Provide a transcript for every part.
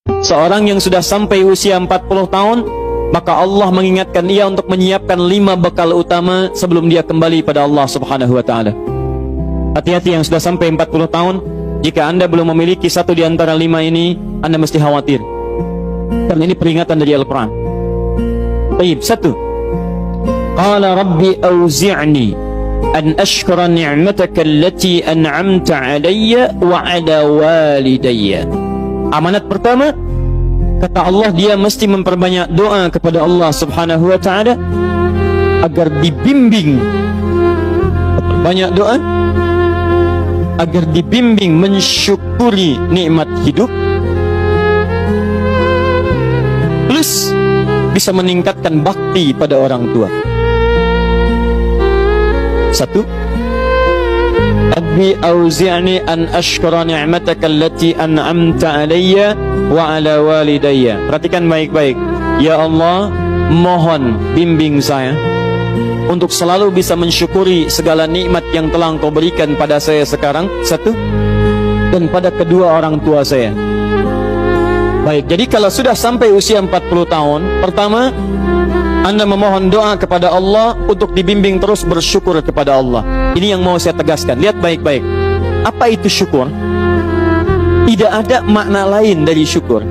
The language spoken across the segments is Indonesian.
Seorang yang sudah sampai usia 40 tahun, maka Allah mengingatkan ia untuk menyiapkan 5 bekal utama sebelum dia kembali pada Allah Subhanahu wa ta'ala. Hati-hati yang sudah sampai 40 tahun, jika Anda belum memiliki satu di antara 5 ini, Anda mesti khawatir. Karena ini peringatan dari Al-Quran. Baik, 1. Qala Rabbi awzi'ni an ashkura ni'mataka allati an'amta alayya wa ala walidayya. Amanat pertama, kata Allah, dia mesti memperbanyak doa kepada Allah Subhanahu wa ta'ala agar dibimbing. Banyak doa agar dibimbing mensyukuri nikmat hidup, plus bisa meningkatkan bakti pada orang tua. 1. Rabbi auzi'ni an ashkura ni'mataka allati an'amta alayya wa ala walidayya. Perhatikan baik-baik. Ya Allah, mohon bimbing saya untuk selalu bisa mensyukuri segala nikmat yang telah Engkau berikan pada saya sekarang, 1, dan pada kedua orang tua saya. Baik, jadi kalau sudah sampai usia 40 tahun, pertama, Anda memohon doa kepada Allah untuk dibimbing terus bersyukur kepada Allah. Ini yang mau saya tegaskan. Lihat baik-baik. Apa itu syukur? Tidak ada makna lain dari syukur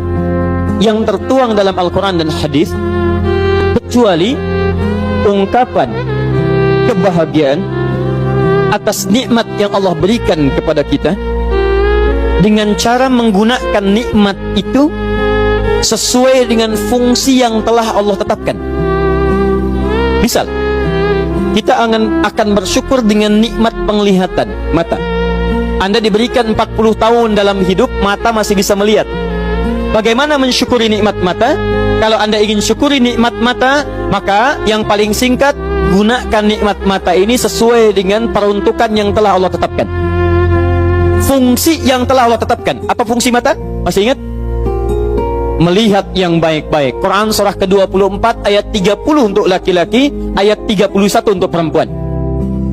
yang tertuang dalam Al-Quran dan hadis kecuali ungkapan kebahagiaan atas nikmat yang Allah berikan kepada kita dengan cara menggunakan nikmat itu sesuai dengan fungsi yang telah Allah tetapkan. Misal, kita akan bersyukur dengan nikmat penglihatan mata. Anda diberikan 40 tahun dalam hidup, mata masih bisa melihat. Bagaimana mensyukuri nikmat mata? Kalau Anda ingin syukuri nikmat mata, maka yang paling singkat, gunakan nikmat mata ini sesuai dengan peruntukan yang telah Allah tetapkan. Fungsi yang telah Allah tetapkan. Apa fungsi mata? Masih ingat? Melihat yang baik-baik. Quran surah ke-24 ayat 30 untuk laki-laki, ayat 31 untuk perempuan.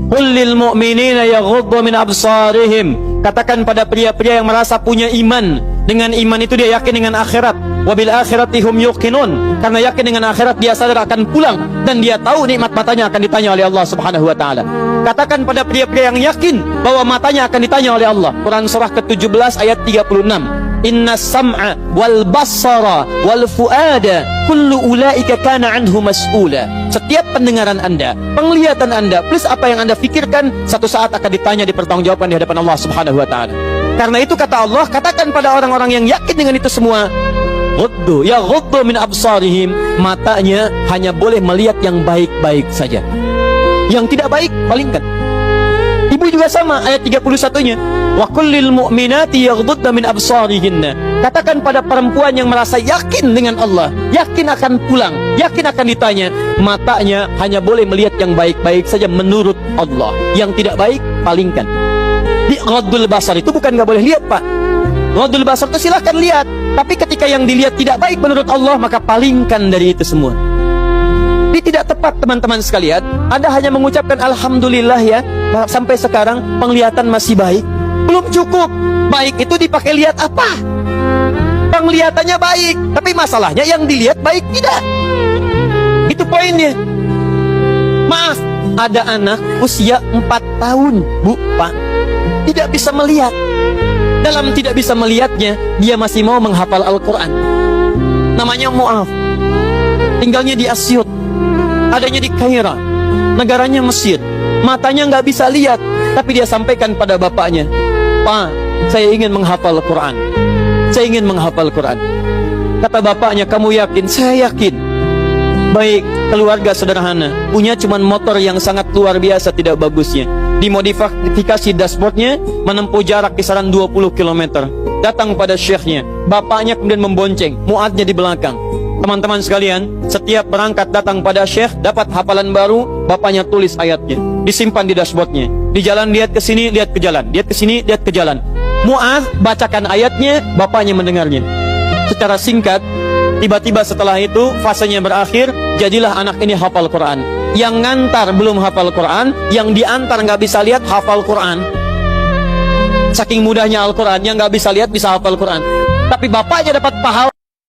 Qul lil mu'minina yaghuddu min absarihim. Katakan pada pria-pria yang merasa punya iman. Dengan iman itu dia yakin dengan akhirat. Wabil akhirati hum yuqinun. Karena yakin dengan akhirat dia sadar akan pulang dan dia tahu nikmat matanya akan ditanya oleh Allah Subhanahu wa taala. Katakan pada pria-pria yang yakin bahwa matanya akan ditanya oleh Allah. Quran surah ke-17 ayat 36. Inna sam'a wal basara wal fuada kullu ulaika kana anhu mas'ula. Setiap pendengaran Anda, penglihatan Anda, plus apa yang Anda fikirkan, satu saat akan ditanya, dipertanggungjawabkan di hadapan Allah Subhanahu wa taala. Karena itu kata Allah, katakan pada orang-orang yang yakin dengan itu semua, ghuddu ya ghuddu min absarihim, matanya hanya boleh melihat yang baik-baik saja. Yang tidak baik palingkan. Ibu juga sama, ayat 31-nya. Wa kullil mu'minati yaghdudna min absarihinna. Katakan pada perempuan yang merasa yakin dengan Allah, yakin akan pulang, yakin akan ditanya, matanya hanya boleh melihat yang baik-baik saja menurut Allah. Yang tidak baik, palingkan. Di ghaddul basar itu bukan nggak boleh lihat, Pak. Ghaddul basar itu silahkan lihat, tapi ketika yang dilihat tidak baik menurut Allah, maka palingkan dari itu semua. Ini tidak tepat, teman-teman sekalian. Anda hanya mengucapkan alhamdulillah ya, sampai sekarang penglihatan masih baik. Belum cukup. Baik itu dipakai lihat apa? Penglihatannya baik, tapi masalahnya yang dilihat baik tidak. Itu poinnya. Maaf, ada anak usia 4 tahun, Bu, Pak, tidak bisa melihat. Dalam tidak bisa melihatnya, dia masih mau menghafal Al-Quran. Namanya Mu'af. Tinggalnya di Asyut, adanya di Kaira, negaranya Mesir. Matanya nggak bisa lihat, tapi dia sampaikan pada bapaknya, Pak, saya ingin menghafal Quran. Saya ingin menghafal Quran. Kata bapaknya, kamu yakin? Saya yakin. Baik, keluarga sederhana, punya cuman motor yang sangat luar biasa tidak bagusnya. Dimodifikasi dashboardnya, menempuh jarak kisaran 20 km. Datang pada syekhnya, bapaknya kemudian membonceng, muadnya di belakang. Teman-teman sekalian, setiap berangkat datang pada syekh, dapat hafalan baru, bapaknya tulis ayatnya, disimpan di dashboardnya. Di jalan lihat ke sini, lihat ke jalan, lihat ke sini, lihat ke jalan. Mu'adz bacakan ayatnya, bapaknya mendengarnya. Secara singkat, tiba-tiba setelah itu fasenya berakhir, jadilah anak ini hafal Quran. Yang ngantar belum hafal Quran, yang diantar nggak bisa lihat hafal Quran. Saking mudahnya Al-Quran, yang nggak bisa lihat bisa hafal Quran. Tapi bapaknya dapat pahala